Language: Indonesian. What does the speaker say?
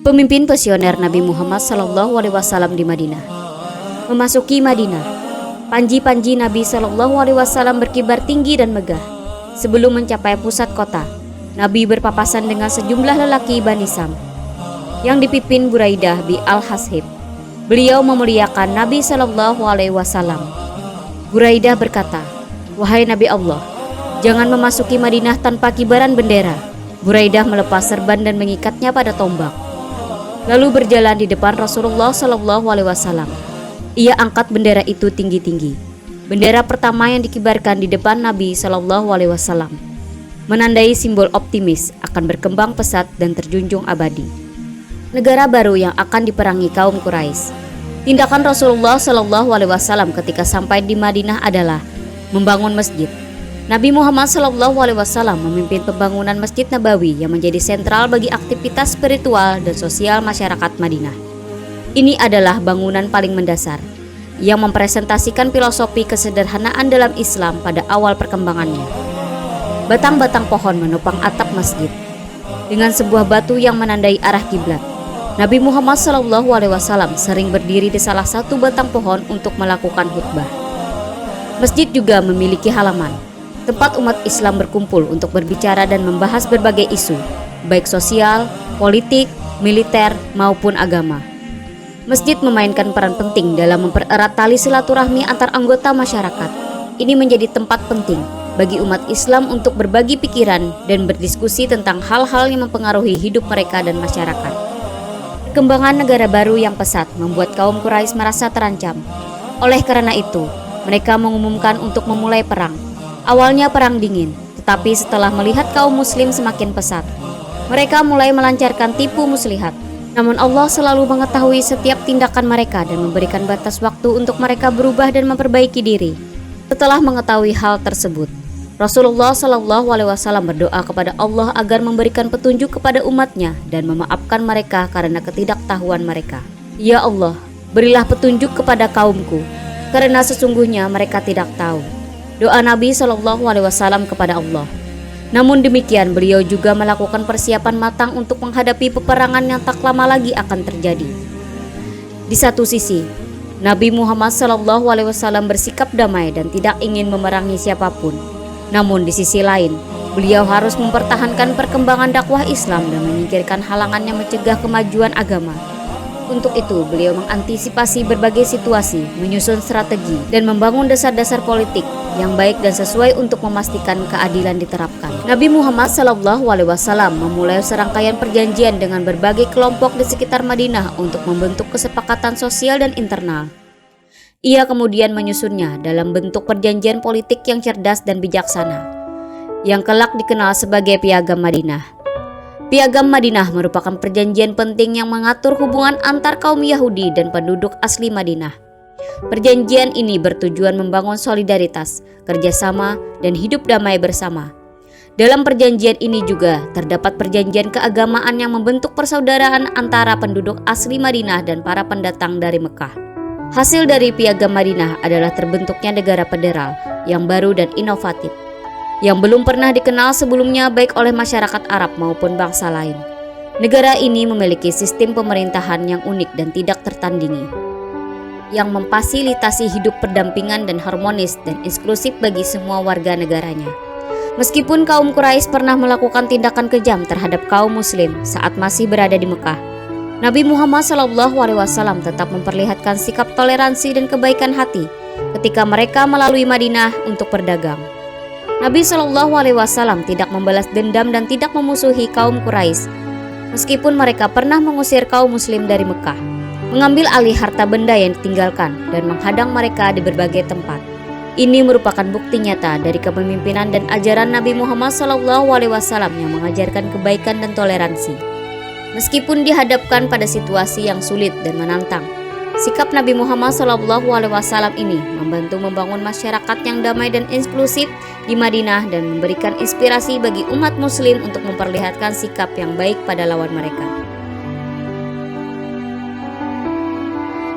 Pemimpin visioner Nabi Muhammad SAW di Madinah. Memasuki Madinah, panji-panji Nabi SAW berkibar tinggi dan megah. Sebelum mencapai pusat kota, Nabi berpapasan dengan sejumlah lelaki Bani Sam yang dipimpin Buraidah bin Al-Hasib. Beliau memuliakan Nabi SAW. Buraidah berkata, "Wahai Nabi Allah, jangan memasuki Madinah tanpa kibaran bendera." Buraidah melepas serban dan mengikatnya pada tombak, lalu berjalan di depan Rasulullah SAW. Ia angkat bendera itu tinggi-tinggi. Bendera pertama yang dikibarkan di depan Nabi SAW menandai simbol optimis akan berkembang pesat dan terjunjung abadi negara baru yang akan diperangi kaum Quraisy. Tindakan Rasulullah SAW ketika sampai di Madinah adalah membangun masjid. Nabi Muhammad SAW memimpin pembangunan Masjid Nabawi yang menjadi sentral bagi aktivitas spiritual dan sosial masyarakat Madinah. Ini adalah bangunan paling mendasar yang mempresentasikan filosofi kesederhanaan dalam Islam pada awal perkembangannya. Batang-batang pohon menopang atap masjid dengan sebuah batu yang menandai arah kiblat. Nabi Muhammad SAW sering berdiri di salah satu batang pohon untuk melakukan khutbah. Masjid juga memiliki halaman, tempat umat Islam berkumpul untuk berbicara dan membahas berbagai isu, baik sosial, politik, militer, maupun agama. Masjid memainkan peran penting dalam mempererat tali silaturahmi antar anggota masyarakat. Ini menjadi tempat penting bagi umat Islam untuk berbagi pikiran dan berdiskusi tentang hal-hal yang mempengaruhi hidup mereka dan masyarakat. Perkembangan negara baru yang pesat membuat kaum Quraisy merasa terancam. Oleh karena itu, mereka mengumumkan untuk memulai perang. Awalnya perang dingin, tetapi setelah melihat kaum muslim semakin pesat, mereka mulai melancarkan tipu muslihat. Namun Allah selalu mengetahui setiap tindakan mereka dan memberikan batas waktu untuk mereka berubah dan memperbaiki diri. Setelah mengetahui hal tersebut, Rasulullah SAW berdoa kepada Allah agar memberikan petunjuk kepada umatnya dan memaafkan mereka karena ketidaktahuan mereka. Ya Allah, berilah petunjuk kepada kaumku, karena sesungguhnya mereka tidak tahu. Doa Nabi SAW kepada Allah. Namun demikian, beliau juga melakukan persiapan matang untuk menghadapi peperangan yang tak lama lagi akan terjadi. Di satu sisi, Nabi Muhammad SAW bersikap damai dan tidak ingin memerangi siapapun. Namun di sisi lain, beliau harus mempertahankan perkembangan dakwah Islam dan menyingkirkan halangan yang mencegah kemajuan agama. Untuk itu, beliau mengantisipasi berbagai situasi, menyusun strategi, dan membangun dasar-dasar politik yang baik dan sesuai untuk memastikan keadilan diterapkan. Nabi Muhammad SAW memulai serangkaian perjanjian dengan berbagai kelompok di sekitar Madinah untuk membentuk kesepakatan sosial dan internal. Ia kemudian menyusunnya dalam bentuk perjanjian politik yang cerdas dan bijaksana, yang kelak dikenal sebagai Piagam Madinah. Piagam Madinah merupakan perjanjian penting yang mengatur hubungan antar kaum Yahudi dan penduduk asli Madinah. Perjanjian ini bertujuan membangun solidaritas, kerjasama, dan hidup damai bersama. Dalam perjanjian ini juga terdapat perjanjian keagamaan yang membentuk persaudaraan antara penduduk asli Madinah dan para pendatang dari Mekah. Hasil dari Piagam Madinah adalah terbentuknya negara federal yang baru dan inovatif, yang belum pernah dikenal sebelumnya baik oleh masyarakat Arab maupun bangsa lain. Negara ini memiliki sistem pemerintahan yang unik dan tidak tertandingi, yang memfasilitasi hidup berdampingan dan harmonis dan inklusif bagi semua warga negaranya. Meskipun kaum Quraisy pernah melakukan tindakan kejam terhadap kaum muslim saat masih berada di Mekah, Nabi Muhammad SAW tetap memperlihatkan sikap toleransi dan kebaikan hati ketika mereka melalui Madinah untuk berdagang. Nabi SAW tidak membalas dendam dan tidak memusuhi kaum Quraisy, meskipun mereka pernah mengusir kaum muslim dari Mekah, mengambil alih harta benda yang ditinggalkan, dan menghadang mereka di berbagai tempat. Ini merupakan bukti nyata dari kepemimpinan dan ajaran Nabi Muhammad SAW yang mengajarkan kebaikan dan toleransi. Meskipun dihadapkan pada situasi yang sulit dan menantang, sikap Nabi Muhammad SAW ini membantu membangun masyarakat yang damai dan inklusif di Madinah dan memberikan inspirasi bagi umat muslim untuk memperlihatkan sikap yang baik pada lawan mereka.